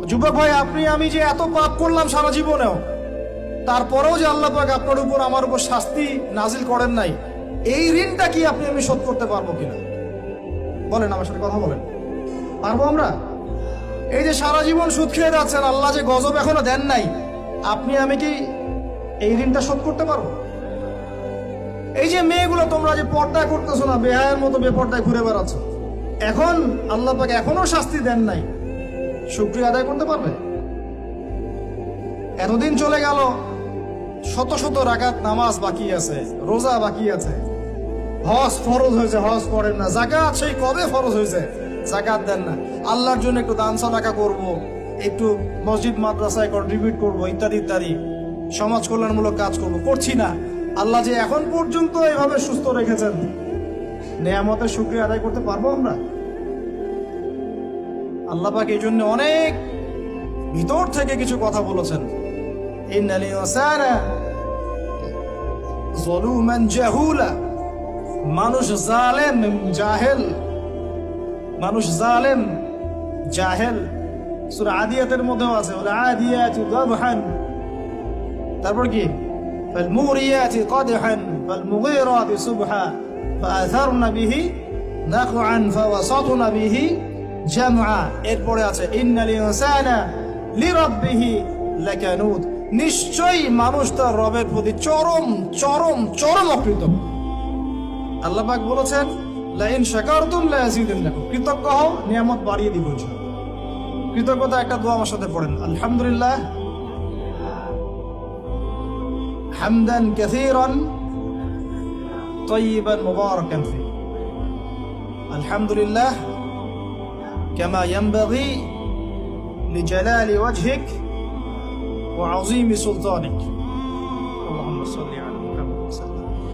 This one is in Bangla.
যুবক ভাই, আপনি আমি যে এত পাপ করলাম সারা জীবনেও, তারপরেও যে আল্লাহ পাক আপনার উপর আমার উপর শাস্তি নাজিল করেন নাই, এই ঋণটা কি আপনি আমি শোধ করতে পারবো কিনা? বলেন, আমার সাথে কথা বলেন, পারবো আমরা? এই যে সারা জীবন সুদ খেয়ে যাচ্ছেন, আল্লাহ যে গজব এখনো দেন নাই, আপনি আমি কি এই ঋণটা শোধ করতে পারবো? এই যে মেয়েগুলো তোমরা যে পর্দা করতেছো না, বেহায়ের মতো বেপর্দায় ঘুরে বেড়াচ্ছ, এখন আল্লাহ পাক এখনো শাস্তি দেন নাই, শুকরিয়া আদায় করতে পারবে? এতদিন চলে গেল, শত শত রাকাত নামাজ বাকি আছে, রোজা বাকি আছে, হজ ফরজ হয়েছে, হজ করেন না, যাকাত সেই কবে ফরজ হয়েছে, যাকাত দেন না, আল্লাহর জন্য একটু দান সাদাকা করব, একটু মসজিদ মাদ্রাসায় কন্ট্রিবিউট করব, ইত্যাদি ইত্যাদি সমাজ কল্যাণমূলক কাজ করব, করছি না। আল্লাহ যে এখন পর্যন্ত এইভাবে সুস্থ রেখেছেন, নেয়ামতের শুকরিয়া আদায় করতে পারবো আমরা? আল্লাহ পাক এই জন্য অনেক ভিতর থেকে কিছু কথা বলেছেন। ইন্নাল ইনসানা যালুমান জাহুলা, মানুষ জালেম জাহেল, মানুষ জালেম জাহেল। সূরা আদিয়াতের মধ্যেও আছে, ওয়াল আদিয়াতি দাবহান, তারপর কি ফাল মুগরিয়াতি কাদহান ফাল মুগীরাতি সুবহা ফাআথারনা বিহি নাকআন ফাওয়াসাতনা বিহি জামআ। এরপরে আছে ইন্নাল ইনসানা লিরাব্বিহি লাকানুদ, নিশ্চয়ই মানুষ তার রবের প্রতি চরম চরম চরম অকৃতজ্ঞ। আল্লাহ পাক বলেছেন লা ইন শাকারতুম লা ইয়াজিদান্নাকুম, কৃতজ্ঞ হও, নিয়ামত বাড়িয়ে দিব ইনশাআল্লাহ। কৃতজ্ঞতা একটা দোয়া আমার সাথে পড়েন, আলহামদুলিল্লাহ হামদান কাসীরান তাইয়িবান মুবারাকান ফি, আলহামদুলিল্লাহ কামা ইয়ানবাগি লিজালালি ওয়াজহিক ওয়া আযীমি সুলতানিক। আল্লাহুম্মা সাল্লি